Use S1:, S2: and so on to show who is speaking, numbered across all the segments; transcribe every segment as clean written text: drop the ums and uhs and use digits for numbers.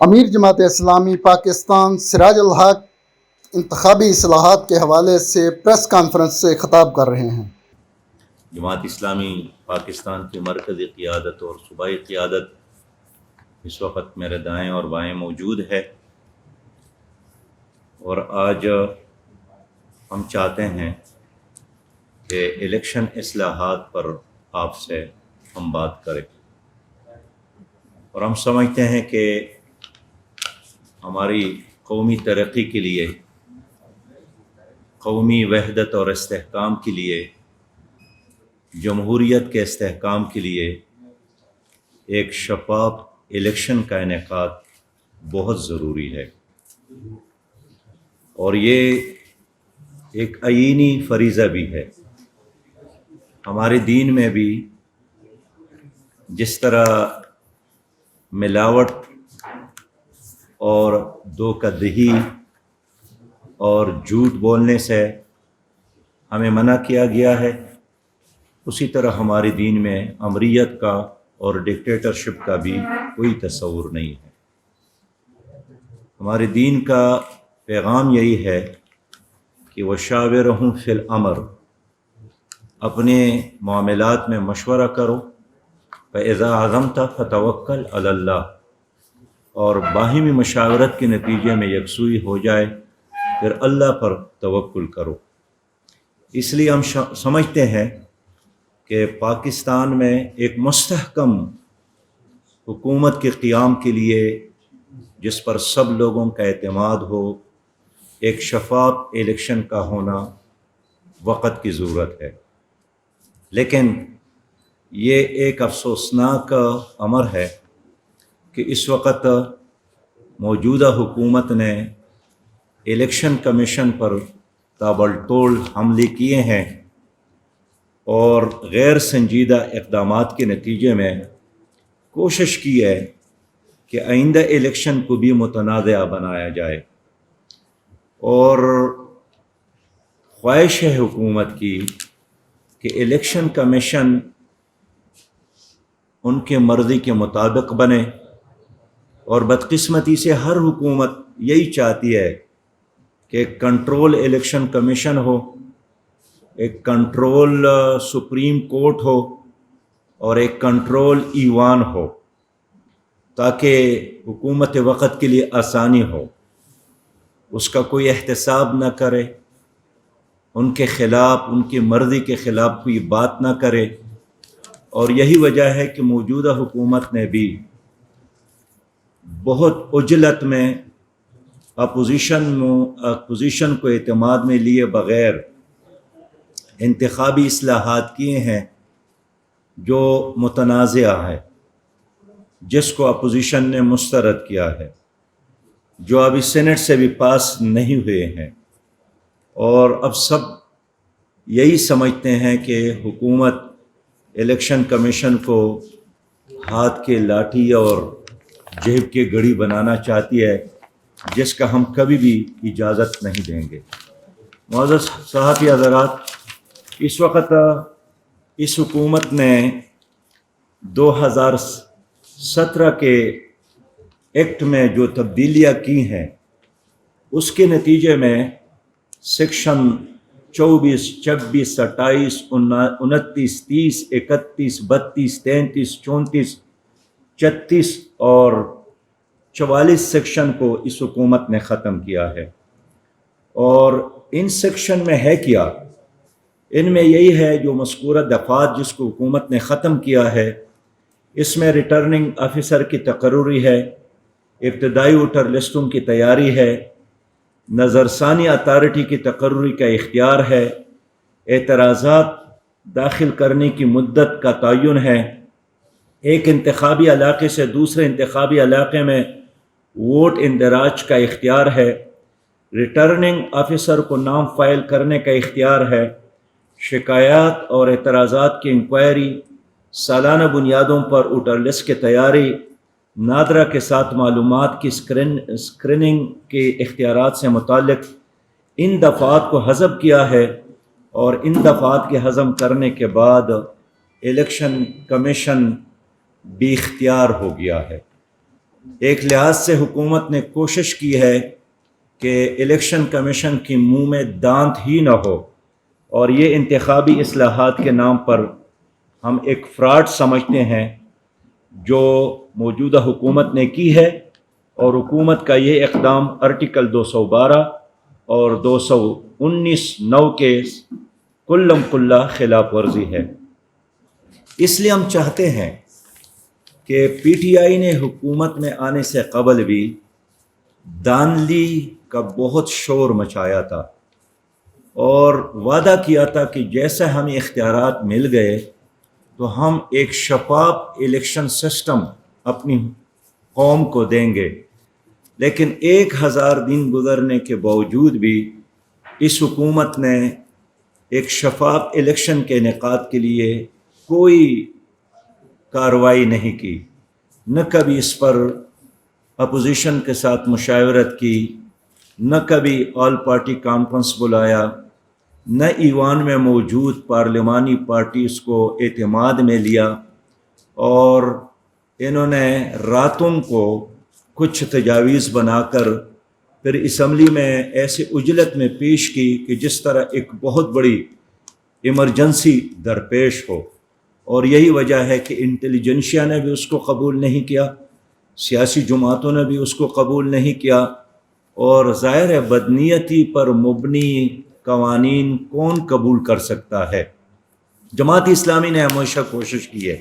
S1: امیر جماعت اسلامی پاکستان سراج الحق انتخابی اصلاحات کے حوالے سے پریس کانفرنس سے خطاب کر رہے ہیں۔
S2: جماعت اسلامی پاکستان کی مرکزی قیادت اور صوبائی قیادت اس وقت میرے دائیں اور بائیں موجود ہے، اور آج ہم چاہتے ہیں کہ الیکشن اصلاحات پر آپ سے ہم بات کریں، اور ہم سمجھتے ہیں کہ ہماری قومی ترقی کے لیے، قومی وحدت اور استحکام کے لیے، جمہوریت کے استحکام کے لیے ایک شفاف الیکشن کا انعقاد بہت ضروری ہے، اور یہ ایک آئینی فریضہ بھی ہے۔ ہمارے دین میں بھی جس طرح ملاوٹ اور دھوکہ دہی اور جھوٹ بولنے سے ہمیں منع کیا گیا ہے، اسی طرح ہمارے دین میں امریت کا اور ڈکٹیٹرشپ کا بھی کوئی تصور نہیں ہے۔ ہمارے دین کا پیغام یہی ہے کہ وشاورہم فی الامر، اپنے معاملات میں مشورہ کرو، فاذا عزمت فتوکل علی اللہ، اور باہمی مشاورت کے نتیجے میں یکسوئی ہو جائے پھر اللہ پر توکل کرو۔ اس لیے ہم سمجھتے ہیں کہ پاکستان میں ایک مستحکم حکومت کے قیام کے لیے، جس پر سب لوگوں کا اعتماد ہو، ایک شفاف الیکشن کا ہونا وقت کی ضرورت ہے۔ لیکن یہ ایک افسوسناک امر ہے کہ اس وقت موجودہ حکومت نے الیکشن کمیشن پر تابلتوڑ حملے کیے ہیں، اور غیر سنجیدہ اقدامات کے نتیجے میں کوشش کی ہے کہ آئندہ الیکشن کو بھی متنازع بنایا جائے، اور خواہش ہے حکومت کی کہ الیکشن کمیشن ان کے مرضی کے مطابق بنے، اور بدقسمتی سے ہر حکومت یہی چاہتی ہے کہ ایک کنٹرول الیکشن کمیشن ہو، ایک کنٹرول سپریم کورٹ ہو، اور ایک کنٹرول ایوان ہو، تاکہ حکومت وقت کے لیے آسانی ہو، اس کا کوئی احتساب نہ کرے، ان کے خلاف، ان کی مرضی کے خلاف کوئی بات نہ کرے۔ اور یہی وجہ ہے کہ موجودہ حکومت نے بھی بہت عجلت میں اپوزیشن کو اعتماد میں لیے بغیر انتخابی اصلاحات کیے ہیں جو متنازع ہے، جس کو اپوزیشن نے مسترد کیا ہے، جو ابھی سینٹ سے بھی پاس نہیں ہوئے ہیں، اور اب سب یہی سمجھتے ہیں کہ حکومت الیکشن کمیشن کو ہاتھ کے لاٹھی اور جیب کے گھڑی بنانا چاہتی ہے، جس کا ہم کبھی بھی اجازت نہیں دیں گے۔ معزز صحافی حضرات، اس وقت اس حکومت نے 2017 کے ایکٹ میں جو تبدیلیاں کی ہیں، اس کے نتیجے میں سیکشن 24، 26، 28، 29، 30، 31، 32، 33، 34، 36 اور 44 سیکشن کو اس حکومت نے ختم کیا ہے۔ اور ان سیکشن میں ہے کیا؟ ان میں یہی ہے جو مذکورہ دفعات جس کو حکومت نے ختم کیا ہے، اس میں ریٹرننگ آفیسر کی تقرری ہے، ابتدائی ووٹر لسٹوں کی تیاری ہے، نظرثانی اتھارٹی کی تقرری کا اختیار ہے، اعتراضات داخل کرنے کی مدت کا تعین ہے، ایک انتخابی علاقے سے دوسرے انتخابی علاقے میں ووٹ اندراج کا اختیار ہے، ریٹرننگ آفیسر کو نام فائل کرنے کا اختیار ہے، شکایات اور اعتراضات کی انکوائری، سالانہ بنیادوں پر ووٹر لسٹ کی تیاری، نادرا کے ساتھ معلومات کی اسکریننگ کے اختیارات سے متعلق ان دفعات کو حذف کیا ہے، اور ان دفعات کے ہضم کرنے کے بعد الیکشن کمیشن بھی اختیار ہو گیا ہے۔ ایک لحاظ سے حکومت نے کوشش کی ہے کہ الیکشن کمیشن کی منہ میں دانت ہی نہ ہو، اور یہ انتخابی اصلاحات کے نام پر ہم ایک فراڈ سمجھتے ہیں جو موجودہ حکومت نے کی ہے، اور حکومت کا یہ اقدام آرٹیکل 212 اور 219(9) کے کلم کلہ خلاف ورزی ہے۔ اس لیے ہم چاہتے ہیں کہ پی ٹی آئی نے حکومت میں آنے سے قبل بھی دانلی کا بہت شور مچایا تھا اور وعدہ کیا تھا کہ جیسے ہمیں اختیارات مل گئے تو ہم ایک شفاف الیکشن سسٹم اپنی قوم کو دیں گے، لیکن 1000 دن گزرنے کے باوجود بھی اس حکومت نے ایک شفاف الیکشن کے انعقاد کے لیے کوئی کارروائی نہیں کی، نہ کبھی اس پر اپوزیشن کے ساتھ مشاورت کی، نہ کبھی آل پارٹی کانفرنس بلایا، نہ ایوان میں موجود پارلیمانی پارٹیز کو اعتماد میں لیا، اور انہوں نے راتوں کو کچھ تجاویز بنا کر پھر اسمبلی میں ایسے اجلت میں پیش کی کہ جس طرح ایک بہت بڑی ایمرجنسی درپیش ہو، اور یہی وجہ ہے کہ انٹیلیجنشیا نے بھی اس کو قبول نہیں کیا، سیاسی جماعتوں نے بھی اس کو قبول نہیں کیا، اور ظاہر ہے بدنیتی پر مبنی قوانین کون قبول کر سکتا ہے۔ جماعت اسلامی نے ہمیشہ کوشش کی ہے،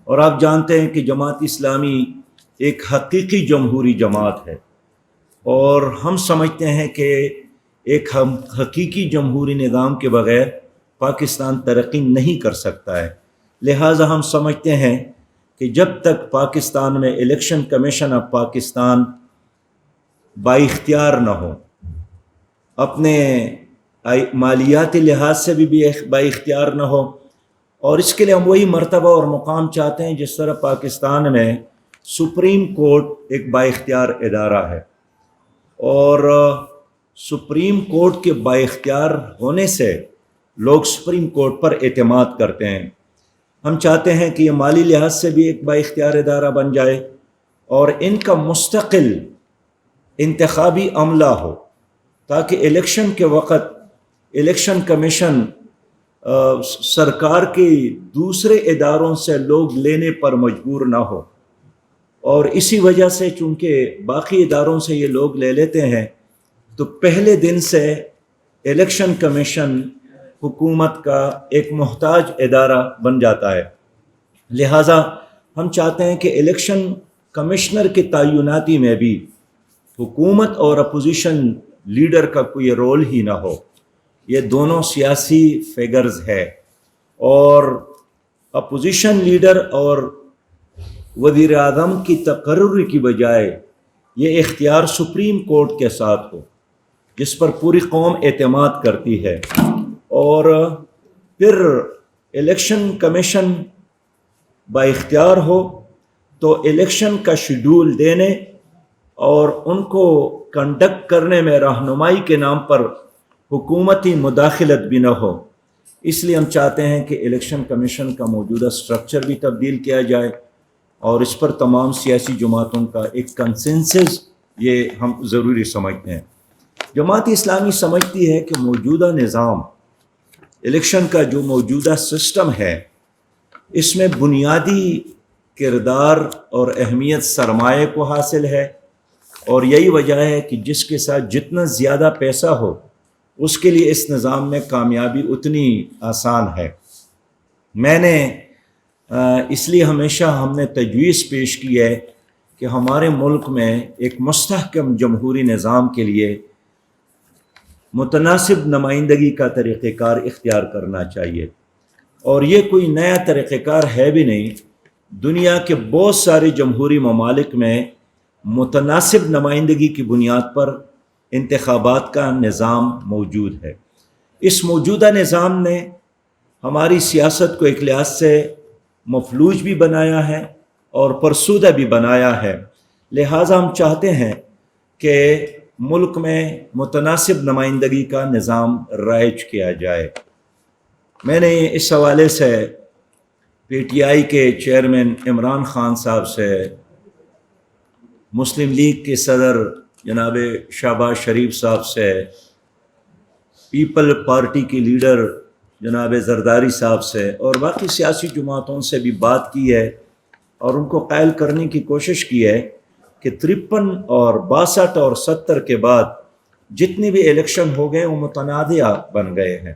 S2: اور آپ جانتے ہیں کہ جماعت اسلامی ایک حقیقی جمہوری جماعت ہے، اور ہم سمجھتے ہیں کہ ایک حقیقی جمہوری نظام کے بغیر پاکستان ترقی نہیں کر سکتا ہے۔ لہٰذا ہم سمجھتے ہیں کہ جب تک پاکستان میں الیکشن کمیشن آف پاکستان بااختیار نہ ہو، اپنے مالیاتی لحاظ سے بھی بااختیار نہ ہو، اور اس کے لیے ہم وہی مرتبہ اور مقام چاہتے ہیں جس طرح پاکستان میں سپریم کورٹ ایک بااختیار ادارہ ہے، اور سپریم کورٹ کے بااختیار ہونے سے لوگ سپریم کورٹ پر اعتماد کرتے ہیں۔ ہم چاہتے ہیں کہ یہ مالی لحاظ سے بھی ایک بااختیار ادارہ بن جائے، اور ان کا مستقل انتخابی عملہ ہو، تاکہ الیکشن کے وقت الیکشن کمیشن سرکار کے دوسرے اداروں سے لوگ لینے پر مجبور نہ ہو، اور اسی وجہ سے چونکہ باقی اداروں سے یہ لوگ لے لیتے ہیں تو پہلے دن سے الیکشن کمیشن حکومت کا ایک محتاج ادارہ بن جاتا ہے۔ لہٰذا ہم چاہتے ہیں کہ الیکشن کمشنر کے تعیناتی میں بھی حکومت اور اپوزیشن لیڈر کا کوئی رول ہی نہ ہو، یہ دونوں سیاسی فیگرز ہے، اور اپوزیشن لیڈر اور وزیر اعظم کی تقرری کی بجائے یہ اختیار سپریم کورٹ کے ساتھ ہو جس پر پوری قوم اعتماد کرتی ہے، اور پھر الیکشن کمیشن بااختیار ہو تو الیکشن کا شیڈول دینے اور ان کو کنڈکٹ کرنے میں رہنمائی کے نام پر حکومتی مداخلت بھی نہ ہو۔ اس لیے ہم چاہتے ہیں کہ الیکشن کمیشن کا موجودہ سٹرکچر بھی تبدیل کیا جائے، اور اس پر تمام سیاسی جماعتوں کا ایک کنسنسس یہ ہم ضروری سمجھتے ہیں۔ جماعت اسلامی سمجھتی ہے کہ موجودہ نظام الیکشن کا جو موجودہ سسٹم ہے اس میں بنیادی کردار اور اہمیت سرمایہ کو حاصل ہے، اور یہی وجہ ہے کہ جس کے ساتھ جتنا زیادہ پیسہ ہو اس کے لیے اس نظام میں کامیابی اتنی آسان ہے۔ میں نے اس لیے ہمیشہ ہم نے تجویز پیش کی ہے کہ ہمارے ملک میں ایک مستحکم جمہوری نظام کے لیے متناسب نمائندگی کا طریقہ کار اختیار کرنا چاہیے، اور یہ کوئی نیا طریقہ کار ہے بھی نہیں۔ دنیا کے بہت سارے جمہوری ممالک میں متناسب نمائندگی کی بنیاد پر انتخابات کا نظام موجود ہے۔ اس موجودہ نظام نے ہماری سیاست کو ایک لحاظ سے مفلوج بھی بنایا ہے اور فرسودہ بھی بنایا ہے، لہٰذا ہم چاہتے ہیں کہ ملک میں متناسب نمائندگی کا نظام رائج کیا جائے۔ میں نے اس حوالے سے پی ٹی آئی کے چیئرمین عمران خان صاحب سے مسلم لیگ کے صدر جناب شہباز شریف صاحب سے، پیپل پارٹی کی لیڈر جناب زرداری صاحب سے اور باقی سیاسی جماعتوں سے بھی بات کی ہے اور ان کو قائل کرنے کی کوشش کی ہے کہ 53 اور 62 اور 70 کے بعد جتنے بھی الیکشن ہو گئے وہ متنازع بن گئے ہیں،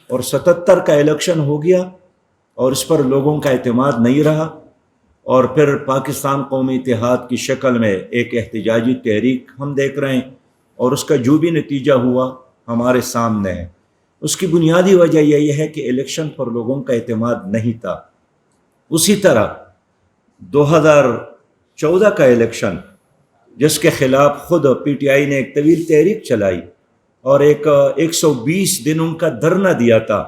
S2: اور 77 کا الیکشن ہو گیا اور اس پر لوگوں کا اعتماد نہیں رہا، اور پھر پاکستان قومی اتحاد کی شکل میں ایک احتجاجی تحریک ہم دیکھ رہے ہیں، اور اس کا جو بھی نتیجہ ہوا ہمارے سامنے ہے۔ اس کی بنیادی وجہ یہ ہے کہ الیکشن پر لوگوں کا اعتماد نہیں تھا۔ اسی طرح 2014 کا الیکشن، جس کے خلاف خود پی ٹی آئی نے ایک طویل تحریک چلائی اور ایک 120 دنوں کا دھرنا دیا تھا،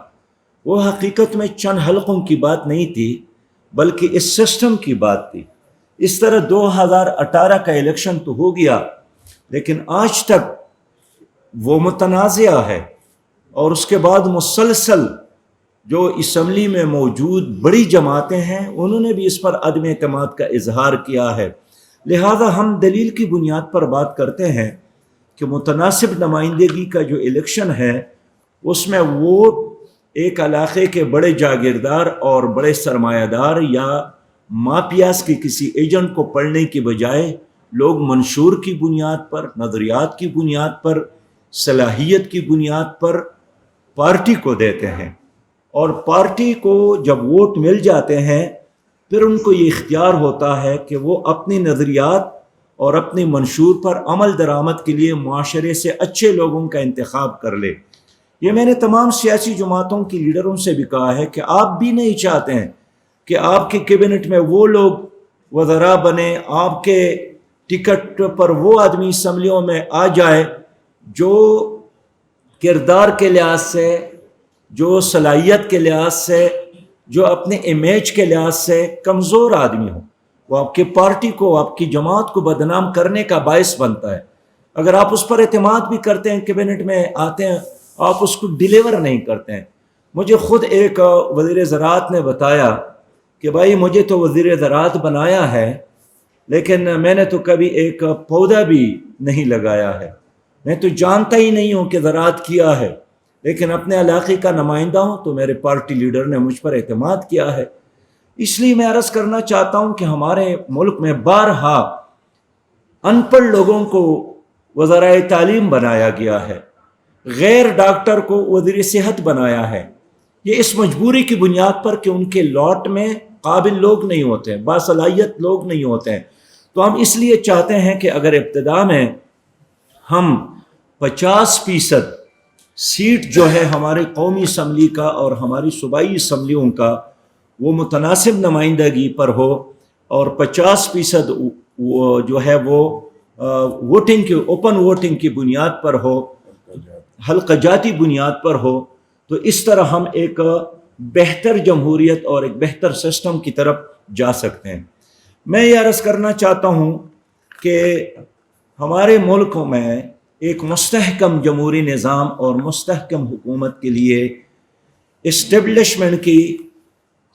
S2: وہ حقیقت میں چند حلقوں کی بات نہیں تھی بلکہ اس سسٹم کی بات تھی۔ اس طرح 2018 کا الیکشن تو ہو گیا لیکن آج تک وہ متنازع ہے، اور اس کے بعد مسلسل جو اسمبلی میں موجود بڑی جماعتیں ہیں انہوں نے بھی اس پر عدم اعتماد کا اظہار کیا ہے۔ لہذا ہم دلیل کی بنیاد پر بات کرتے ہیں کہ متناسب نمائندگی کا جو الیکشن ہے اس میں ووٹ ایک علاقے کے بڑے جاگیردار اور بڑے سرمایہ دار یا مافیاز کے کسی ایجنٹ کو پڑھنے کی بجائے لوگ منشور کی بنیاد پر، نظریات کی بنیاد پر، صلاحیت کی بنیاد پر پارٹی کو دیتے ہیں، اور پارٹی کو جب ووٹ مل جاتے ہیں پھر ان کو یہ اختیار ہوتا ہے کہ وہ اپنی نظریات اور اپنی منشور پر عمل درآمد کے لیے معاشرے سے اچھے لوگوں کا انتخاب کر لے۔ یہ میں نے تمام سیاسی جماعتوں کی لیڈروں سے بھی کہا ہے کہ آپ بھی نہیں چاہتے ہیں کہ آپ کے کیبنٹ میں وہ لوگ وزراء بنے، آپ کے ٹکٹ پر وہ آدمی اسمبلیوں میں آ جائے جو کردار کے لحاظ سے، جو صلاحیت کے لحاظ سے، جو اپنے امیج کے لحاظ سے کمزور آدمی ہو۔ وہ آپ کی پارٹی کو، آپ کی جماعت کو بدنام کرنے کا باعث بنتا ہے۔ اگر آپ اس پر اعتماد بھی کرتے ہیں، کیبنٹ میں آتے ہیں، آپ اس کو ڈیلیور نہیں کرتے ہیں۔ مجھے خود ایک وزیر زراعت نے بتایا کہ بھائی مجھے تو وزیر زراعت بنایا ہے لیکن میں نے تو کبھی ایک پودا بھی نہیں لگایا ہے، میں تو جانتا ہی نہیں ہوں کہ زراعت کیا ہے، لیکن اپنے علاقے کا نمائندہ ہوں تو میرے پارٹی لیڈر نے مجھ پر اعتماد کیا ہے۔ اس لیے میں عرض کرنا چاہتا ہوں کہ ہمارے ملک میں بارہا ان پڑھ لوگوں کو وزرائے تعلیم بنایا گیا ہے، غیر ڈاکٹر کو وزیر صحت بنایا ہے، یہ اس مجبوری کی بنیاد پر کہ ان کے لاٹ میں قابل لوگ نہیں ہوتے ہیں، باصلاحیت لوگ نہیں ہوتے ہیں۔ تو ہم اس لیے چاہتے ہیں کہ اگر ابتدا میں ہم 50% سیٹ جو ہے ہماری قومی اسمبلی کا اور ہماری صوبائی اسمبلیوں کا وہ متناسب نمائندگی پر ہو، اور 50% جو ہے وہ ووٹنگ کی، اوپن ووٹنگ کی بنیاد پر ہو، حلقہ جاتی بنیاد پر ہو، تو اس طرح ہم ایک بہتر جمہوریت اور ایک بہتر سسٹم کی طرف جا سکتے ہیں۔ میں یہ عرض کرنا چاہتا ہوں کہ ہمارے ملک میں ایک مستحکم جمہوری نظام اور مستحکم حکومت کے لیے اسٹیبلشمنٹ کی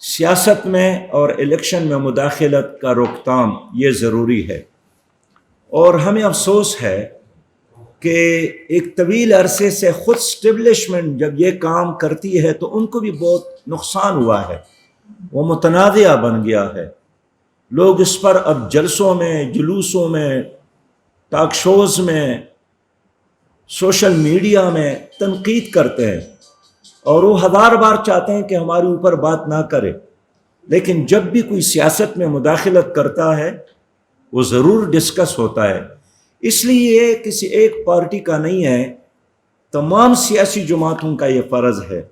S2: سیاست میں اور الیکشن میں مداخلت کا روک تھام یہ ضروری ہے، اور ہمیں افسوس ہے کہ ایک طویل عرصے سے خود اسٹیبلشمنٹ جب یہ کام کرتی ہے تو ان کو بھی بہت نقصان ہوا ہے، وہ متنازع بن گیا ہے۔ لوگ اس پر اب جلسوں میں، جلوسوں میں، ٹاک شوز میں، سوشل میڈیا میں تنقید کرتے ہیں، اور وہ 1000 بار چاہتے ہیں کہ ہمارے اوپر بات نہ کرے، لیکن جب بھی کوئی سیاست میں مداخلت کرتا ہے وہ ضرور ڈسکس ہوتا ہے۔ اس لیے یہ کسی ایک پارٹی کا نہیں ہے، تمام سیاسی جماعتوں کا یہ فرض ہے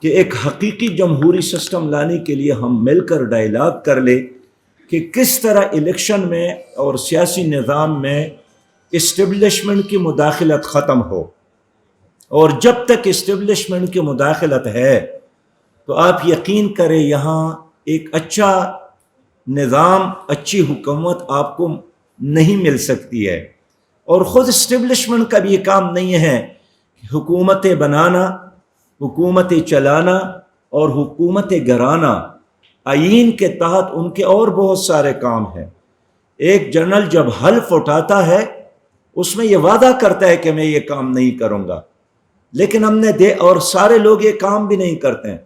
S2: کہ ایک حقیقی جمہوری سسٹم لانے کے لیے ہم مل کر ڈائیلاگ کر لیں کہ کس طرح الیکشن میں اور سیاسی نظام میں اسٹیبلشمنٹ کی مداخلت ختم ہو، اور جب تک اسٹیبلشمنٹ کی مداخلت ہے تو آپ یقین کریں یہاں ایک اچھا نظام، اچھی حکومت آپ کو نہیں مل سکتی ہے۔ اور خود اسٹیبلشمنٹ کا بھی یہ کام نہیں ہے کہ حکومتیں بنانا، حکومتیں چلانا اور حکومتیں گھرانا، آئین کے تحت ان کے اور بہت سارے کام ہیں۔ ایک جنرل جب حلف اٹھاتا ہے اس میں یہ وعدہ کرتا ہے کہ میں یہ کام نہیں کروں گا، لیکن ہم نے اور سارے لوگ یہ کام بھی نہیں کرتے ہیں۔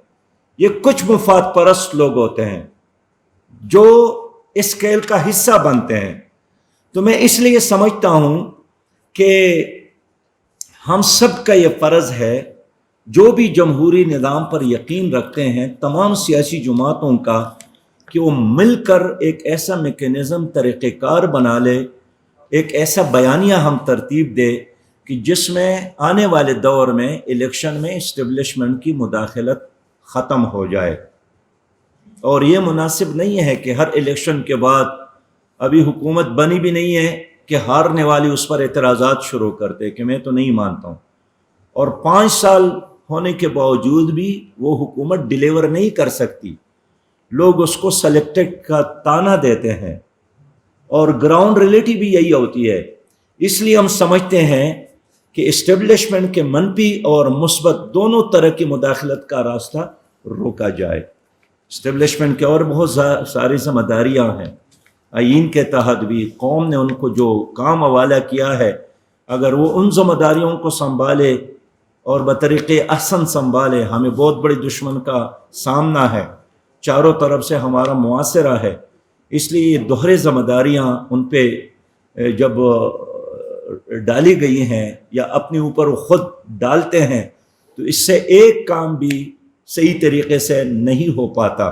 S2: یہ کچھ مفاد پرست لوگ ہوتے ہیں جو اس کھیل کا حصہ بنتے ہیں۔ تو میں اس لیے سمجھتا ہوں کہ ہم سب کا یہ فرض ہے، جو بھی جمہوری نظام پر یقین رکھتے ہیں، تمام سیاسی جماعتوں کا، کہ وہ مل کر ایک ایسا میکینزم طریقہ کار بنا لے، ایک ایسا بیانیہ ہم ترتیب دے کہ جس میں آنے والے دور میں الیکشن میں اسٹیبلشمنٹ کی مداخلت ختم ہو جائے۔ اور یہ مناسب نہیں ہے کہ ہر الیکشن کے بعد، ابھی حکومت بنی بھی نہیں ہے کہ ہارنے والی اس پر اعتراضات شروع کرتے کہ میں تو نہیں مانتا ہوں، اور 5 سال ہونے کے باوجود بھی وہ حکومت ڈیلیور نہیں کر سکتی۔ لوگ اس کو سلیکٹڈ کا تانا دیتے ہیں، اور گراؤنڈ ریئلٹی بھی یہی ہوتی ہے۔ اس لیے ہم سمجھتے ہیں کہ اسٹیبلشمنٹ کے منفی اور مثبت دونوں طرح کی مداخلت کا راستہ روکا جائے۔ اسٹیبلشمنٹ کے اور بہت ساری ذمہ داریاں ہیں، آئین کے تحت بھی قوم نے ان کو جو کام حوالہ کیا ہے، اگر وہ ان ذمہ داریوں کو سنبھالے اور بطریقے احسن سنبھالے۔ ہمیں بہت بڑے دشمن کا سامنا ہے، چاروں طرف سے ہمارا معاصرہ ہے، اس لیے یہ دوہرے ذمہ داریاں ان پہ جب ڈالی گئی ہیں یا اپنے اوپر وہ خود ڈالتے ہیں تو اس سے ایک کام بھی صحیح طریقے سے نہیں ہو پاتا،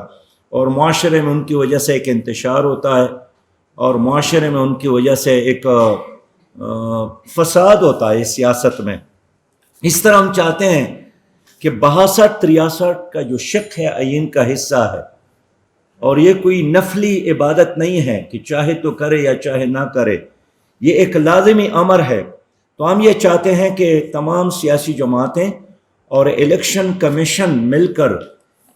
S2: اور معاشرے میں ان کی وجہ سے ایک انتشار ہوتا ہے، اور معاشرے میں ان کی وجہ سے ایک فساد ہوتا ہے سیاست میں۔ اس طرح ہم چاہتے ہیں کہ 62-63 کا جو شق ہے آئین کا حصہ ہے، اور یہ کوئی نفلی عبادت نہیں ہے کہ چاہے تو کرے یا چاہے نہ کرے، یہ ایک لازمی امر ہے۔ تو ہم یہ چاہتے ہیں کہ تمام سیاسی جماعتیں اور الیکشن کمیشن مل کر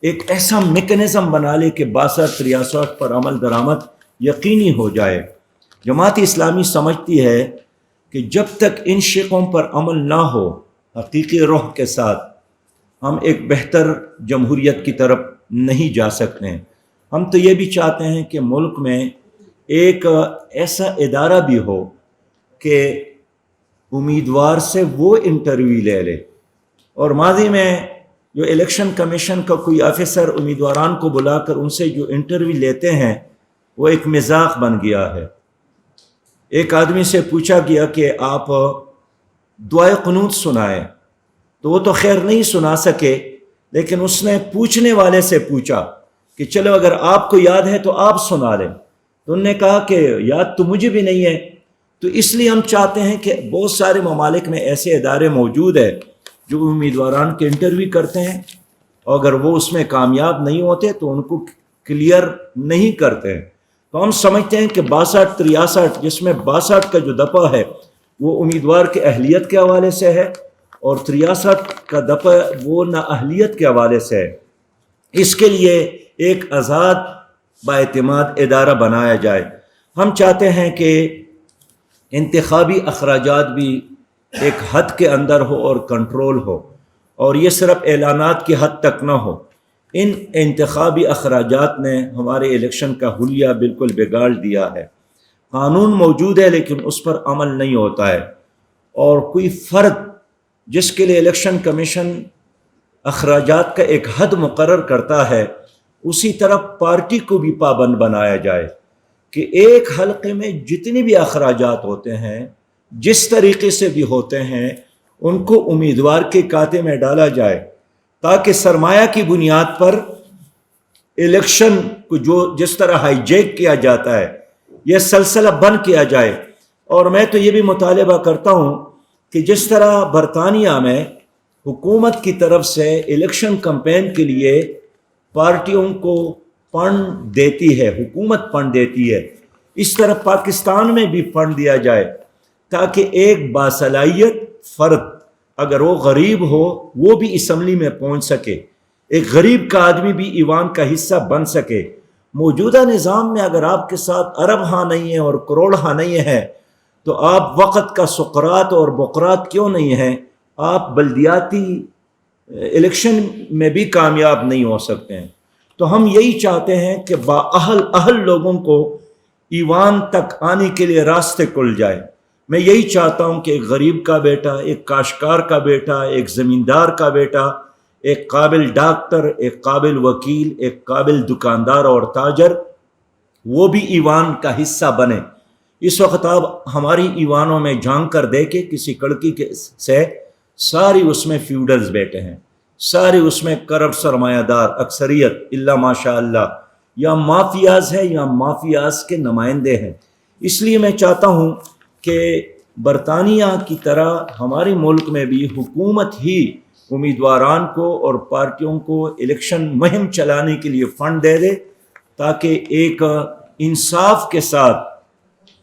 S2: ایک ایسا میکینزم بنا لے کہ 62-63 پر عمل درآمد یقینی ہو جائے۔ جماعت اسلامی سمجھتی ہے کہ جب تک ان شقوں پر عمل نہ ہو حقیقی روح کے ساتھ، ہم ایک بہتر جمہوریت کی طرف نہیں جا سکتے ہیں۔ ہم تو یہ بھی چاہتے ہیں کہ ملک میں ایک ایسا ادارہ بھی ہو کہ امیدوار سے وہ انٹرویو لے لے، اور ماضی میں جو الیکشن کمیشن کا کوئی آفیسر امیدواران کو بلا کر ان سے جو انٹرویو لیتے ہیں وہ ایک مذاق بن گیا ہے۔ ایک آدمی سے پوچھا گیا کہ آپ دعائے قنوت سنائیں، تو وہ تو خیر نہیں سنا سکے، لیکن اس نے پوچھنے والے سے پوچھا کہ چلو اگر آپ کو یاد ہے تو آپ سنا لیں، تو انہوں نے کہا کہ یاد تو مجھے بھی نہیں ہے۔ تو اس لیے ہم چاہتے ہیں کہ بہت سارے ممالک میں ایسے ادارے موجود ہیں جو امیدواران کے انٹرویو کرتے ہیں، اور اگر وہ اس میں کامیاب نہیں ہوتے تو ان کو کلیئر نہیں کرتے ہیں۔ تو ہم سمجھتے ہیں کہ 62-63 جس میں 62 کا جو دفعہ ہے وہ امیدوار کے اہلیت کے حوالے سے ہے، اور 63 کا دفعہ وہ نااہلیت کے حوالے سے ہے۔ اس کے لیے ایک آزاد بااعتماد ادارہ بنایا جائے۔ ہم چاہتے ہیں کہ انتخابی اخراجات بھی ایک حد کے اندر ہو اور کنٹرول ہو، اور یہ صرف اعلانات کی حد تک نہ ہو۔ ان انتخابی اخراجات نے ہمارے الیکشن کا حلیہ بالکل بگاڑ دیا ہے۔ قانون موجود ہے لیکن اس پر عمل نہیں ہوتا ہے، اور کوئی فرد جس کے لیے الیکشن کمیشن اخراجات کا ایک حد مقرر کرتا ہے، اسی طرح پارٹی کو بھی پابند بنایا جائے کہ ایک حلقے میں جتنی بھی اخراجات ہوتے ہیں جس طریقے سے بھی ہوتے ہیں ان کو امیدوار کے کھاتے میں ڈالا جائے، تاکہ سرمایہ کی بنیاد پر الیکشن کو جس طرح ہائی جیک کیا جاتا ہے یہ سلسلہ بند کیا جائے۔ اور میں تو یہ بھی مطالبہ کرتا ہوں کہ جس طرح برطانیہ میں حکومت کی طرف سے الیکشن کمپین کے لیے پارٹیوں کو فنڈ دیتی ہے، حکومت فنڈ دیتی ہے، اس طرح پاکستان میں بھی فنڈ دیا جائے، تاکہ ایک باصلاحیت فرد اگر وہ غریب ہو وہ بھی اسمبلی میں پہنچ سکے، ایک غریب کا آدمی بھی ایوان کا حصہ بن سکے۔ موجودہ نظام میں اگر آپ کے ساتھ ارب ہاں نہیں ہے اور کروڑ ہاں نہیں ہے تو آپ وقت کا سقراط اور بقراط کیوں نہیں ہیں، آپ بلدیاتی الیکشن میں بھی کامیاب نہیں ہو سکتے ہیں۔ تو ہم یہی چاہتے ہیں کہ بااہل لوگوں کو ایوان تک آنے کے لیے راستے کھل جائے۔ میں یہی چاہتا ہوں کہ ایک غریب کا بیٹا، ایک کاشتکار کا بیٹا، ایک زمیندار کا بیٹا، ایک قابل ڈاکٹر، ایک قابل وکیل، ایک قابل دکاندار اور تاجر، وہ بھی ایوان کا حصہ بنے۔ اس وقت آپ ہماری ایوانوں میں جھانک کر دیکھیں، کسی کڑکی سے ساری اس میں فیوڈلز بیٹھے ہیں، سارے اس میں کرپٹ سرمایہ دار اکثریت الا ماشاء اللہ، یا مافیاز ہیں یا مافیاز کے نمائندے ہیں۔ اس لیے میں چاہتا ہوں کہ برطانیہ کی طرح ہمارے ملک میں بھی حکومت ہی امیدواران کو اور پارٹیوں کو الیکشن مہم چلانے کے لیے فنڈ دے دے، تاکہ ایک انصاف کے ساتھ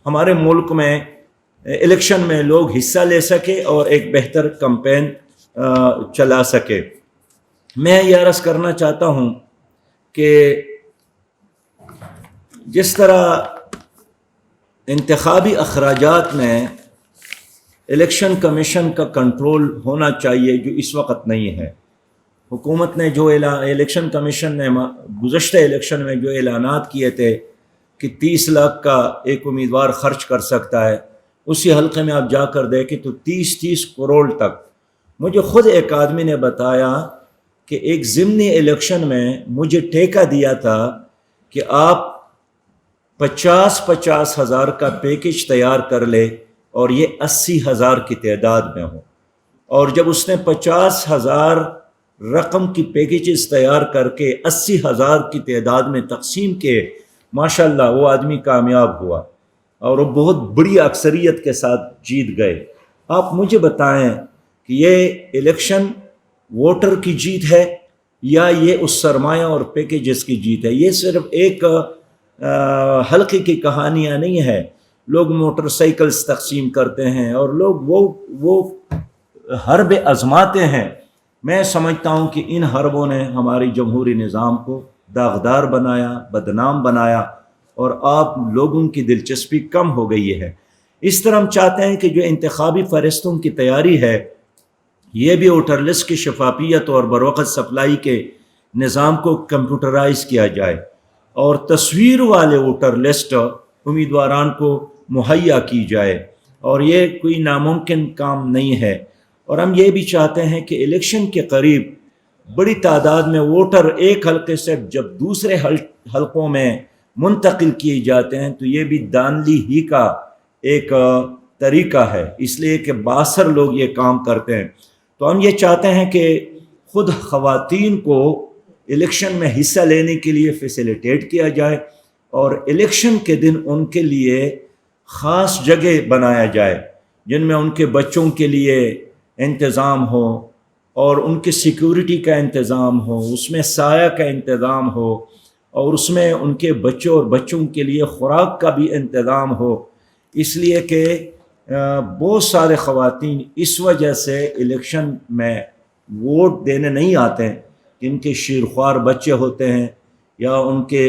S2: ہمارے ملک میں الیکشن میں لوگ حصہ لے سکے اور ایک بہتر کمپین چلا سکے۔ میں یہ عرض کرنا چاہتا ہوں کہ جس طرح انتخابی اخراجات میں الیکشن کمیشن کا کنٹرول ہونا چاہیے، جو اس وقت نہیں ہے، حکومت نے جو الیکشن کمیشن نے گزشتہ الیکشن میں جو اعلانات کیے تھے کہ 30 لاکھ کا ایک امیدوار خرچ کر سکتا ہے، اسی حلقے میں آپ جا کر دیکھیں تو 30 کروڑ تک۔ مجھے خود ایک آدمی نے بتایا کہ ایک ضمنی الیکشن میں مجھے ٹھیکہ دیا تھا کہ آپ 50 ہزار کا پیکج تیار کر لے اور یہ 80 ہزار کی تعداد میں ہو، اور جب اس نے 50 ہزار رقم کی پیکیجز تیار کر کے 80 ہزار کی تعداد میں تقسیم کیے، ماشاءاللہ وہ آدمی کامیاب ہوا اور وہ بہت بڑی اکثریت کے ساتھ جیت گئے۔ آپ مجھے بتائیں کہ یہ الیکشن ووٹر کی جیت ہے یا یہ اس سرمایہ اور پیکیجز کی جیت ہے؟ یہ صرف ایک حلقے کی کہانیاں نہیں ہے۔ لوگ موٹر سائیکلز تقسیم کرتے ہیں اور لوگ وہ حرب آزماتے ہیں۔ میں سمجھتا ہوں کہ ان حربوں نے ہماری جمہوری نظام کو داغدار بنایا، بدنام بنایا، اور آپ لوگوں کی دلچسپی کم ہو گئی ہے۔ اس طرح ہم چاہتے ہیں کہ جو انتخابی فہرستوں کی تیاری ہے، یہ بھی ووٹر لسٹ کی شفافیت اور بروقت سپلائی کے نظام کو کمپیوٹرائز کیا جائے، اور تصویر والے ووٹر لسٹ امیدواران کو مہیا کی جائے، اور یہ کوئی ناممکن کام نہیں ہے۔ اور ہم یہ بھی چاہتے ہیں کہ الیکشن کے قریب بڑی تعداد میں ووٹر ایک حلقے سے جب دوسرے حلقوں میں منتقل کیے جاتے ہیں تو یہ بھی دھاندلی ہی کا ایک طریقہ ہے، اس لیے کہ باثر لوگ یہ کام کرتے ہیں۔ تو ہم یہ چاہتے ہیں کہ خود خواتین کو الیکشن میں حصہ لینے کے لیے فیسیلیٹیٹ کیا جائے، اور الیکشن کے دن ان کے لیے خاص جگہ بنایا جائے جن میں ان کے بچوں کے لیے انتظام ہو اور ان کی سیکیورٹی کا انتظام ہو، اس میں سایہ کا انتظام ہو، اور اس میں ان کے بچوں اور بچوں کے لیے خوراک کا بھی انتظام ہو۔ اس لیے کہ بہت سارے خواتین اس وجہ سے الیکشن میں ووٹ دینے نہیں آتے ہیں کہ ان کے شیرخوار بچے ہوتے ہیں یا ان کے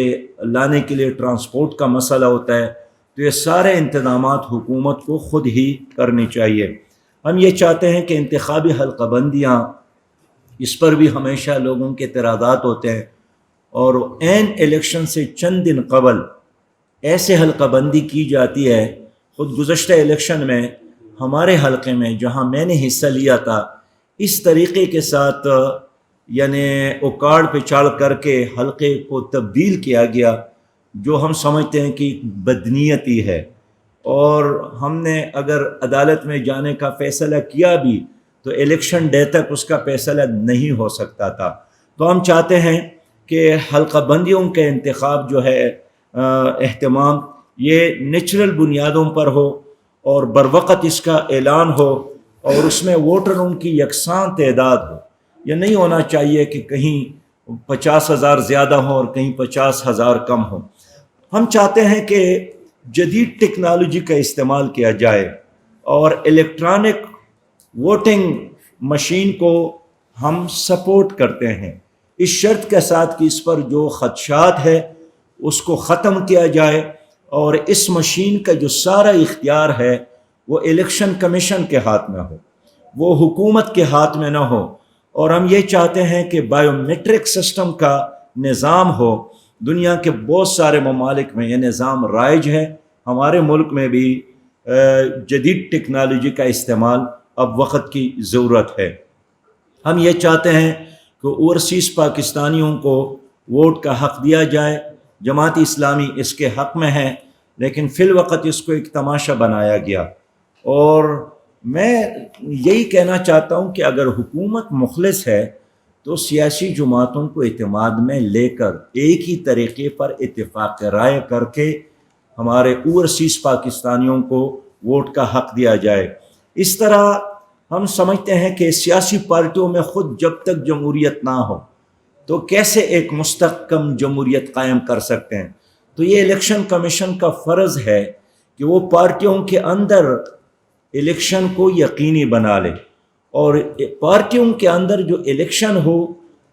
S2: لانے کے لیے ٹرانسپورٹ کا مسئلہ ہوتا ہے۔ تو یہ سارے انتظامات حکومت کو خود ہی کرنی چاہیے۔ ہم یہ چاہتے ہیں کہ انتخابی حلقہ بندیاں، اس پر بھی ہمیشہ لوگوں کے اعتراضات ہوتے ہیں، اور عین الیکشن سے چند دن قبل ایسے حلقہ بندی کی جاتی ہے۔ خود گزشتہ الیکشن میں ہمارے حلقے میں جہاں میں نے حصہ لیا تھا، اس طریقے کے ساتھ یعنی اوکاڑ پہ چڑھ کر کے حلقے کو تبدیل کیا گیا، جو ہم سمجھتے ہیں کہ بدنیتی ہے، اور ہم نے اگر عدالت میں جانے کا فیصلہ کیا بھی تو الیکشن ڈے تک اس کا فیصلہ نہیں ہو سکتا تھا۔ تو ہم چاہتے ہیں کہ حلقہ بندیوں کے انتخاب جو ہے اہتمام یہ نیچرل بنیادوں پر ہو اور بروقت اس کا اعلان ہو، اور اس میں ووٹروں کی یکساں تعداد ہو۔ یہ نہیں ہونا چاہیے کہ کہیں 50,000 زیادہ ہوں اور کہیں 50,000 کم ہوں۔ ہم چاہتے ہیں کہ جدید ٹیکنالوجی کا استعمال کیا جائے اور الیکٹرانک ووٹنگ مشین کو ہم سپورٹ کرتے ہیں، اس شرط کے ساتھ کہ اس پر جو خدشات ہے اس کو ختم کیا جائے، اور اس مشین کا جو سارا اختیار ہے وہ الیکشن کمیشن کے ہاتھ میں ہو، وہ حکومت کے ہاتھ میں نہ ہو۔ اور ہم یہ چاہتے ہیں کہ بائیو میٹرک سسٹم کا نظام ہو، دنیا کے بہت سارے ممالک میں یہ نظام رائج ہے، ہمارے ملک میں بھی جدید ٹیکنالوجی کا استعمال اب وقت کی ضرورت ہے۔ ہم یہ چاہتے ہیں کہ اوورسیز پاکستانیوں کو ووٹ کا حق دیا جائے، جماعت اسلامی اس کے حق میں ہے، لیکن فی الوقت اس کو ایک تماشا بنایا گیا۔ اور میں یہی کہنا چاہتا ہوں کہ اگر حکومت مخلص ہے تو سیاسی جماعتوں کو اعتماد میں لے کر ایک ہی طریقے پر اتفاق رائے کر کے ہمارے اوورسیز پاکستانیوں کو ووٹ کا حق دیا جائے۔ اس طرح ہم سمجھتے ہیں کہ سیاسی پارٹیوں میں خود جب تک جمہوریت نہ ہو تو کیسے ایک مستحکم جمہوریت قائم کر سکتے ہیں؟ تو یہ الیکشن کمیشن کا فرض ہے کہ وہ پارٹیوں کے اندر الیکشن کو یقینی بنا لے، اور پارٹیوں کے اندر جو الیکشن ہو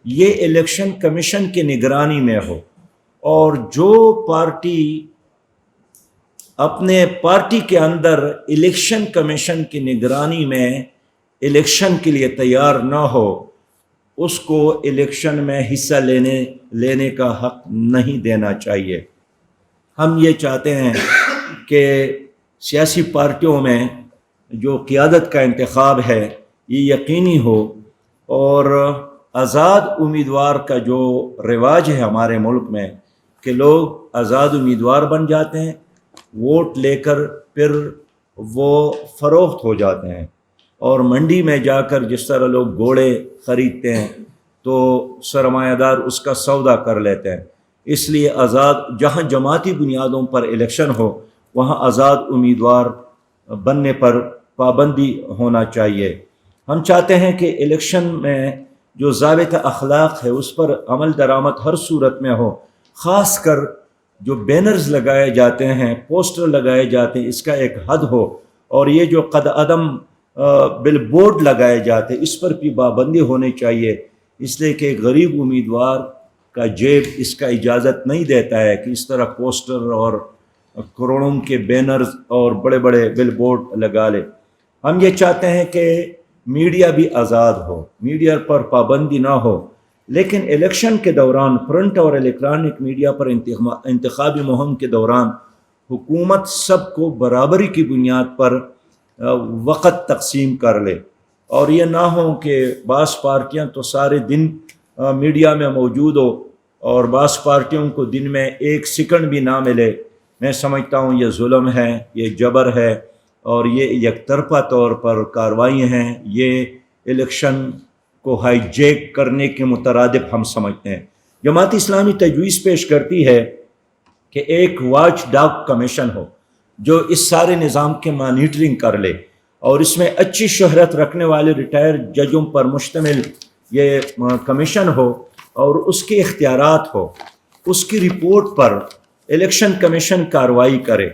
S2: یہ الیکشن کمیشن کی نگرانی میں ہو، اور جو پارٹی اپنے پارٹی کے اندر الیکشن کمیشن کی نگرانی میں الیکشن کے لیے تیار نہ ہو اس کو الیکشن میں حصہ لینے کا حق نہیں دینا چاہیے۔ ہم یہ چاہتے ہیں کہ سیاسی پارٹیوں میں جو قیادت کا انتخاب ہے یہ یقینی ہو، اور آزاد امیدوار کا جو رواج ہے ہمارے ملک میں کہ لوگ آزاد امیدوار بن جاتے ہیں، ووٹ لے کر پھر وہ فروخت ہو جاتے ہیں، اور منڈی میں جا کر جس طرح لوگ گھوڑے خریدتے ہیں تو سرمایہ دار اس کا سودا کر لیتے ہیں۔ اس لیے جہاں جماعتی بنیادوں پر الیکشن ہو وہاں آزاد امیدوار بننے پر پابندی ہونا چاہیے۔ ہم چاہتے ہیں کہ الیکشن میں جو ضابطہ اخلاق ہے اس پر عمل درآمد ہر صورت میں ہو، خاص کر جو بینرز لگائے جاتے ہیں، پوسٹر لگائے جاتے ہیں، اس کا ایک حد ہو، اور یہ جو قد عدم بل بورڈ لگائے جاتے ہیں اس پر بھی پابندی ہونی چاہیے، اس لیے کہ غریب امیدوار کا جیب اس کا اجازت نہیں دیتا ہے کہ اس طرح پوسٹر اور کروڑوں کے بینرز اور بڑے بڑے بل بورڈ لگا لے۔ ہم یہ چاہتے ہیں کہ میڈیا بھی آزاد ہو، میڈیا پر پابندی نہ ہو، لیکن الیکشن کے دوران پرنٹ اور الیکٹرانک میڈیا پر انتخابی مہم کے دوران حکومت سب کو برابری کی بنیاد پر وقت تقسیم کر لے، اور یہ نہ ہو کہ بعض پارٹیاں تو سارے دن میڈیا میں موجود ہو اور بعض پارٹیوں کو دن میں ایک سیکنڈ بھی نہ ملے۔ میں سمجھتا ہوں یہ ظلم ہے، یہ جبر ہے، اور یہ یک طرفہ طور پر کارروائیاں ہیں، یہ الیکشن کو ہائی جیک کرنے کے مترادف ہم سمجھتے ہیں۔ جماعت اسلامی تجویز پیش کرتی ہے کہ ایک واچ ڈاگ کمیشن ہو جو اس سارے نظام کے مانیٹرنگ کر لے، اور اس میں اچھی شہرت رکھنے والے ریٹائر ججوں پر مشتمل یہ کمیشن ہو، اور اس کے اختیارات ہو، اس کی رپورٹ پر الیکشن کمیشن کارروائی کرے،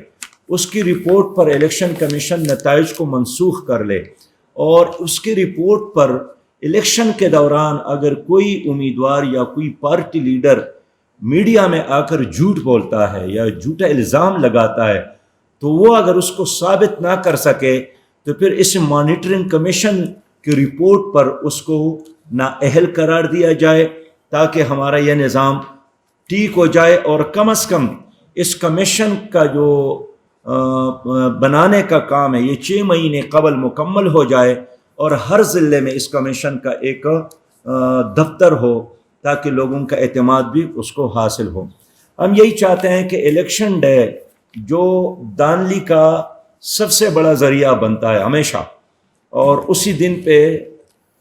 S2: اس کی رپورٹ پر الیکشن کمیشن نتائج کو منسوخ کر لے، اور اس کی رپورٹ پر الیکشن کے دوران اگر کوئی امیدوار یا کوئی پارٹی لیڈر میڈیا میں آ کر جھوٹ بولتا ہے یا جھوٹا الزام لگاتا ہے تو وہ اگر اس کو ثابت نہ کر سکے تو پھر اس مانیٹرنگ کمیشن کی رپورٹ پر اس کو نااہل قرار دیا جائے، تاکہ ہمارا یہ نظام ٹھیک ہو جائے، اور کم از کم اس کمیشن کا جو بنانے کا کام ہے یہ 6 مہینے قبل مکمل ہو جائے، اور ہر ضلع میں اس کمیشن کا ایک دفتر ہو تاکہ لوگوں کا اعتماد بھی اس کو حاصل ہو۔ ہم یہی چاہتے ہیں کہ الیکشن ڈے جو دانلی کا سب سے بڑا ذریعہ بنتا ہے ہمیشہ، اور اسی دن پہ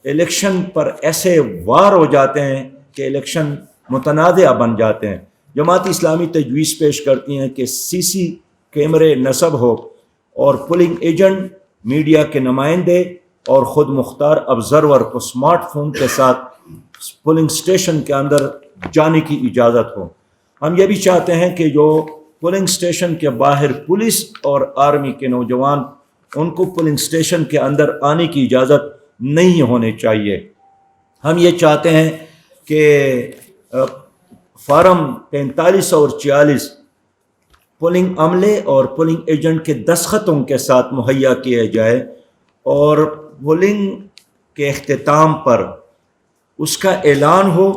S2: الیکشن پر ایسے وار ہو جاتے ہیں کہ الیکشن متنازع بن جاتے ہیں۔ جماعت اسلامی تجویز پیش کرتی ہیں کہ CC کیمرے نصب ہو، اور پولنگ ایجنٹ، میڈیا کے نمائندے اور خود مختار آبزرور کو سمارٹ فون کے ساتھ پولنگ سٹیشن کے اندر جانے کی اجازت ہو۔ ہم یہ بھی چاہتے ہیں کہ جو پولنگ سٹیشن کے باہر پولیس اور آرمی کے نوجوان، ان کو پولنگ سٹیشن کے اندر آنے کی اجازت نہیں ہونی چاہیے۔ ہم یہ چاہتے ہیں کہ فارم 45 اور 46 پولنگ عملے اور پولنگ ایجنٹ کے دستخطوں کے ساتھ مہیا کیا جائے، اور پولنگ کے اختتام پر اس کا اعلان ہو،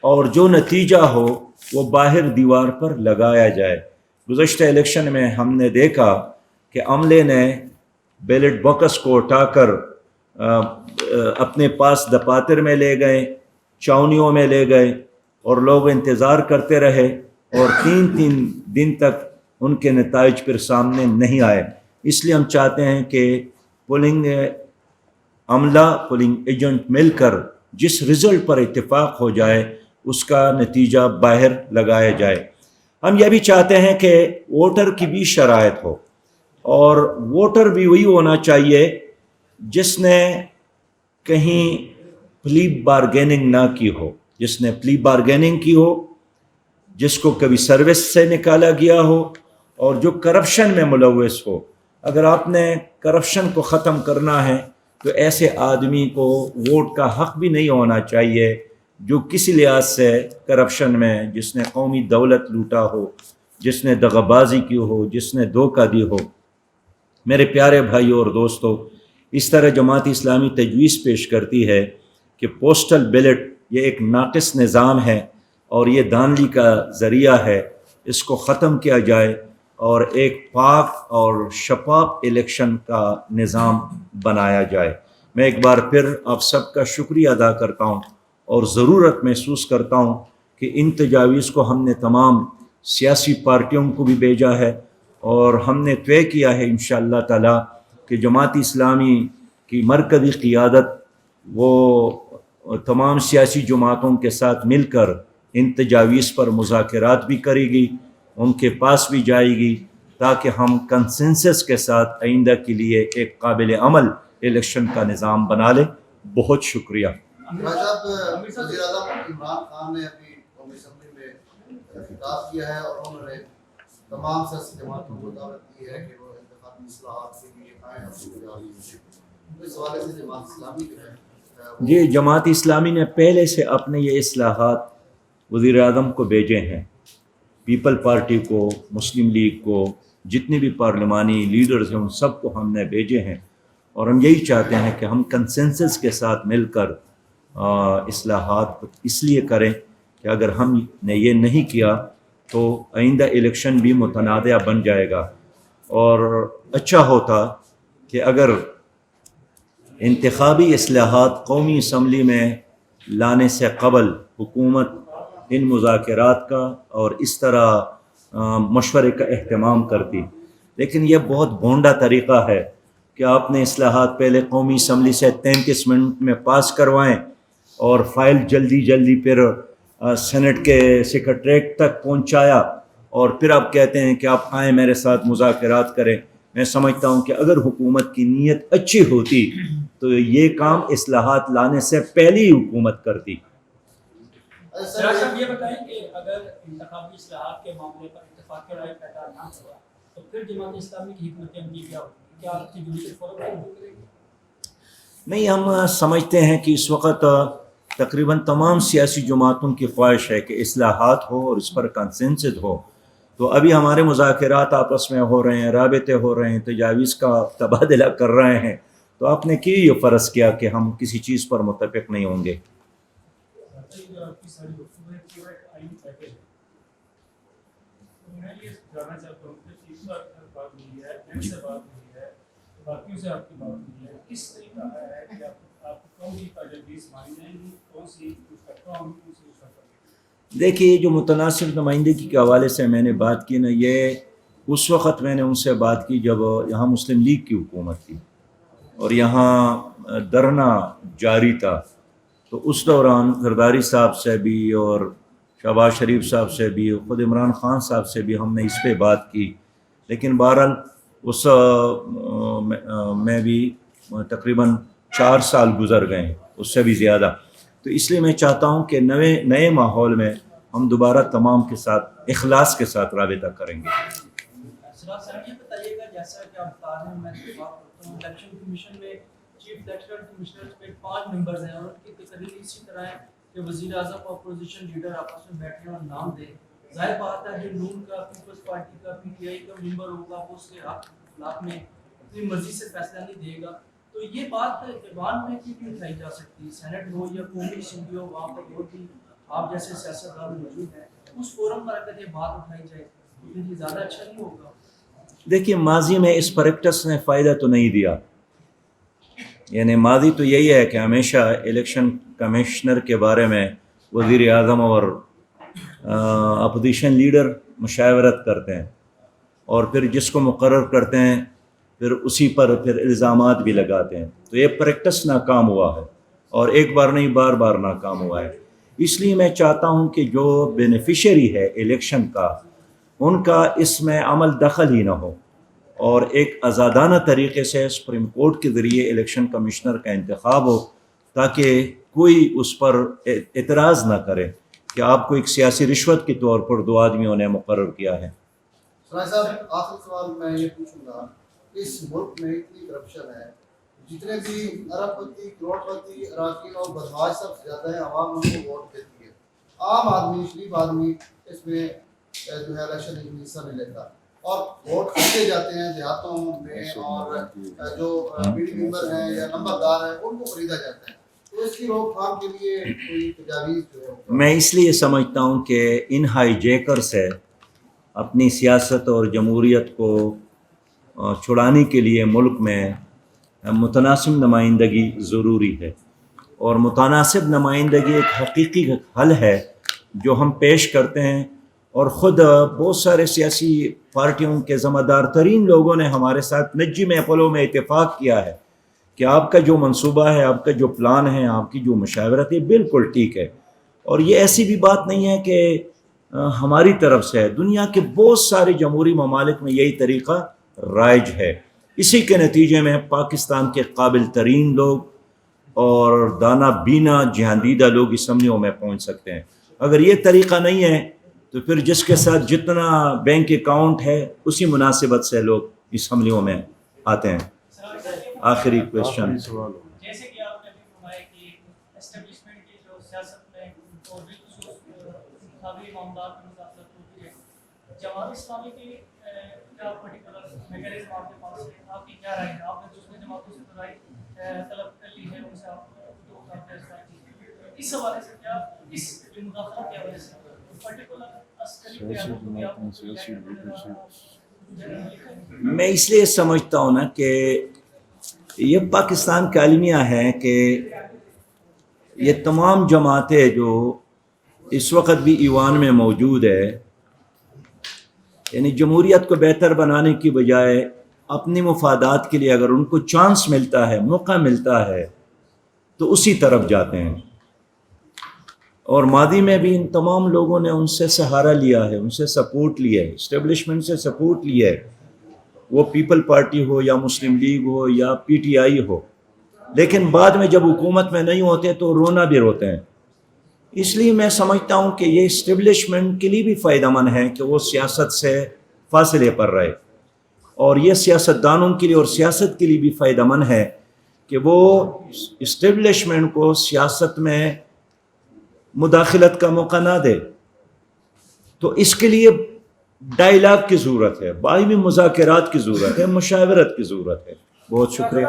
S2: اور جو نتیجہ ہو وہ باہر دیوار پر لگایا جائے۔ گزشتہ الیکشن میں ہم نے دیکھا کہ عملے نے بیلٹ باکس کو اٹھا کر اپنے پاس دفاتر میں لے گئے، چاونیوں میں لے گئے، اور لوگ انتظار کرتے رہے، اور 3 دن تک ان کے نتائج پھر سامنے نہیں آئے۔ اس لیے ہم چاہتے ہیں کہ پولنگ عملہ، پولنگ ایجنٹ مل کر جس رزلٹ پر اتفاق ہو جائے اس کا نتیجہ باہر لگایا جائے۔ ہم یہ بھی چاہتے ہیں کہ ووٹر کی بھی شرائط ہو، اور ووٹر بھی وہی ہونا چاہیے جس نے کہیں پلی بارگیننگ نہ کی ہو، جس نے پلی بارگیننگ کی ہو، جس کو کبھی سروس سے نکالا گیا ہو، اور جو کرپشن میں ملوث ہو۔ اگر آپ نے کرپشن کو ختم کرنا ہے تو ایسے آدمی کو ووٹ کا حق بھی نہیں ہونا چاہیے جو کسی لحاظ سے کرپشن میں، جس نے قومی دولت لوٹا ہو، جس نے دغابازی کی ہو، جس نے دھوکہ دی ہو۔ میرے پیارے بھائیوں اور دوستو، اس طرح جماعت اسلامی تجویز پیش کرتی ہے کہ پوسٹل بیلٹ یہ ایک ناقص نظام ہے اور یہ دھاندلی کا ذریعہ ہے، اس کو ختم کیا جائے اور ایک پاک اور شفاف الیکشن کا نظام بنایا جائے۔ میں ایک بار پھر آپ سب کا شکریہ ادا کرتا ہوں اور ضرورت محسوس کرتا ہوں کہ ان تجاویز کو ہم نے تمام سیاسی پارٹیوں کو بھی بھیجا ہے، اور ہم نے طے کیا ہے انشاءاللہ تعالی کہ جماعت اسلامی کی مرکزی قیادت وہ تمام سیاسی جماعتوں کے ساتھ مل کر ان تجاویز پر مذاکرات بھی کرے گی، ان کے پاس بھی جائے گی، تاکہ ہم کنسنسس کے ساتھ آئندہ کے لیے ایک قابل عمل الیکشن کا نظام بنا لیں۔ بہت شکریہ۔
S1: صاحب، وزیر اعظم عمران خان نے ابھی قومی اسمبلی میں خطاب کیا ہے اور انہوں نے تمام سیاسی جماعتوں کو دعوت دی ہے کہ وہ انتخابی اصلاحات کے لیے آئیں اور اس حوالے سے جماعت اسلامی جو ہے
S2: جی، جماعت اسلامی نے پہلے سے اپنے یہ اصلاحات وزیر اعظم کو بھیجے ہیں، پیپل پارٹی کو، مسلم لیگ کو، جتنے بھی پارلیمانی لیڈرز ہیں ان سب کو ہم نے بھیجے ہیں، اور ہم یہی چاہتے ہیں کہ ہم کنسنسس کے ساتھ مل کر اصلاحات اس لیے کریں کہ اگر ہم نے یہ نہیں کیا تو آئندہ الیکشن بھی متنازع بن جائے گا، اور اچھا ہوتا کہ اگر انتخابی اصلاحات قومی اسمبلی میں لانے سے قبل حکومت ان مذاکرات کا اور اس طرح مشورے کا اہتمام کرتی، لیکن یہ بہت بھونڈا طریقہ ہے کہ آپ نے اصلاحات پہلے قومی اسمبلی سے 33 منٹ میں پاس کروائیں اور فائل جلدی پھر سینٹ کے سیکریٹریٹ تک پہنچایا، اور پھر آپ کہتے ہیں کہ آپ آئیں میرے ساتھ مذاکرات کریں۔ میں سمجھتا ہوں کہ اگر حکومت کی نیت اچھی ہوتی تو یہ کام اصلاحات لانے سے پہلے ہی حکومت کرتی۔
S3: صاحب یہ بتائیں کہ اگر انتخابی اصلاحات کے معاملے پر اتفاق رائے پیدا نہ ہوا تو پھر جماعت اسلامی کی حکمت عملی کیا ہوگی؟ کیا آپ کی جدید فوراً کرے گی؟
S2: نہیں، ہم سمجھتے ہیں کہ اس وقت تقریباً تمام سیاسی جماعتوں کی خواہش ہے کہ اصلاحات ہو اور اس پر کنسنسس ہو، تو ابھی ہمارے مذاکرات آپس میں ہو رہے ہیں، رابطے ہو رہے ہیں، تجاویز کا تبادلہ کر رہے ہیں، تو آپ نے کیوں یہ فرض کیا کہ ہم کسی چیز پر متفق نہیں ہوں گے؟ دیکھیے، جو متناسب نمائندگی کے حوالے سے میں نے بات کی نا، یہ اس وقت میں نے ان سے بات کی جب یہاں مسلم لیگ کی حکومت تھی اور یہاں دھرنا جاری تھا، تو اس دوران زرداری صاحب سے بھی اور شہباز شریف صاحب سے بھی، خود عمران خان صاحب سے بھی ہم نے اس پہ بات کی، لیکن بہرحال اس میں بھی تقریباً 4 سال گزر گئے ہیں، اس سے بھی زیادہ، تو اس لیے میں چاہتا ہوں کہ نئے ماحول میں ہم دوبارہ تمام کے ساتھ اخلاص کے ساتھ رابطہ کریں گے۔
S3: صاحب یہ بتائیے گا، جیسا کہ آپ بتا رہے ہیں، میں بات کرتا ہوں الیکشن کمیشن میں چیف الیکٹرل کمشنر پہ 5 ممبرز ہیں، اور ان کی تقریر اسی طرح ہے کہ وزیر اعظم اور اپوزیشن لیڈر آپس میں بیٹھیں اور نام دیں۔ ظاہر بات ہے جو نون کا، پیپلز پارٹی کا، پی ٹی آئی کا ممبر ہوگا وہ اس کے اخلاق میں اپنی مرضی سے فیصلہ نہیں دے گا، تو یہ بات ایوان میں کیوں اٹھائی جا سکتی ہے؟ سینٹ ہو یا قومی اسمبلی ہو، وہاں پر اور بھی آپ جیسے سیاستدان موجود ہیں، اس فورم پر اگر یہ بات اٹھائی جائے تو یہ زیادہ اچھا نہیں ہوگا؟
S2: دیکھیے ماضی میں اس پریکٹس نے فائدہ تو نہیں دیا، یعنی ماضی تو یہی ہے کہ ہمیشہ الیکشن کمشنر کے بارے میں وزیر اعظم اور اپوزیشن لیڈر مشاورت کرتے ہیں اور پھر جس کو مقرر کرتے ہیں پھر اسی پر پھر الزامات بھی لگاتے ہیں. تو یہ پریکٹس ناکام ہوا ہے اور ایک بار نہیں بار بار ناکام ہوا ہے. اس لیے میں چاہتا ہوں کہ جو بینیفیشری ہے الیکشن کا ان کا اس میں عمل دخل ہی نہ ہو اور ایک آزادانہ طریقے سے سپریم کورٹ کے ذریعے الیکشن کمشنر کا انتخاب ہو تاکہ کوئی اس پر اعتراض نہ کرے کہ آپ کو ایک سیاسی رشوت کے طور پر 2 آدمیوں نے مقرر کیا ہے.
S1: سراج صاحب آخری سوال میں یہ پوچھوں گا، اس ملک میں اتنی کرپشن ہے، جتنے بھی ارب پتی کروڑ پتی اراکین اور بدماش سب سے زیادہ ہے، عوام ان کو ووٹ دیتی ہے، عام آدمی شریف آدمی اس میں جو ہے الیکشن میں حصہ نہیں لیتا اور ووٹ خریدے جاتے ہیں دیہاتوں میں اور جو بی ڈی ممبر ہیں یا نمبردار ہیں ان کو خریدا جاتا ہے. تو اس کی روک تھام کے لیے کوئی تجاویز جو ہے
S2: میں اس لیے سمجھتا ہوں کہ ان ہائی جیکر سے اپنی سیاست اور جمہوریت کو چھڑانے کے لیے ملک میں متناسب نمائندگی ضروری ہے اور متناسب نمائندگی ایک حقیقی حل ہے جو ہم پیش کرتے ہیں اور خود بہت سارے سیاسی پارٹیوں کے ذمہ دار ترین لوگوں نے ہمارے ساتھ نجی محفلوں میں اتفاق کیا ہے کہ آپ کا جو منصوبہ ہے، آپ کا جو پلان ہے، آپ کی جو مشاورت ہے بالکل ٹھیک ہے. اور یہ ایسی بھی بات نہیں ہے کہ ہماری طرف سے ہے، دنیا کے بہت سارے جمہوری ممالک میں یہی طریقہ رائج ہے. اسی کے نتیجے میں پاکستان کے قابل ترین لوگ اور دانا بینا جہاندیدہ لوگ اسمبلیوں میں پہنچ سکتے ہیں. اگر یہ طریقہ نہیں ہے تو پھر جس کے ساتھ جتنا بینک اکاؤنٹ ہے اسی مناسبت سے لوگ اسمبلیوں میں آتے ہیں. آخری کوشچن.
S3: جیسے کہ آپ نے ابھی فرمایا کہ اسٹیبلشمنٹ کی جو سیاست میں اور بالخصوص انتخابی معاملات میں مداخلت ہوتی ہے، جماعت اسلامی کی کیا پرٹیکولر میکینزم آپ کے پاس ہے؟ آپ کی کیا رائے ہے؟ آپ نے دوسرے جماعتوں سے رائے طلب کر لی ہے، ان سے آپ کا فیصلہ کیجیے. اس حوالے سے کیا اس مداخلت کی وجہ سے پرٹیکولر عسکری قیادت بھی آپ
S2: میں اس لیے سمجھتا ہوں نا کہ یہ پاکستان کا المیہ ہے کہ یہ تمام جماعتیں جو اس وقت بھی ایوان میں موجود ہے، یعنی جمہوریت کو بہتر بنانے کی بجائے اپنی مفادات کے لیے اگر ان کو چانس ملتا ہے، موقع ملتا ہے تو اسی طرف جاتے ہیں. اور ماضی میں بھی ان تمام لوگوں نے ان سے سہارا لیا ہے، ان سے سپورٹ لیا ہے، اسٹیبلشمنٹ سے سپورٹ لیا ہے، وہ پیپل پارٹی ہو یا مسلم لیگ ہو یا پی ٹی آئی ہو. لیکن بعد میں جب حکومت میں نہیں ہوتے تو رونا بھی روتے ہیں. اس لیے میں سمجھتا ہوں کہ یہ اسٹیبلشمنٹ کے لیے بھی فائدہ مند ہے کہ وہ سیاست سے فاصلے پر رہے، اور یہ سیاستدانوں کے لیے اور سیاست کے لیے بھی فائدہ مند ہے کہ وہ اسٹیبلشمنٹ کو سیاست میں مداخلت کا موقع نہ دے. تو اس کے لیے ڈائیلاگ کی ضرورت ہے، باہمی مذاکرات کی ضرورت ہے، مشاورت کی ضرورت ہے. بہت شکریہ.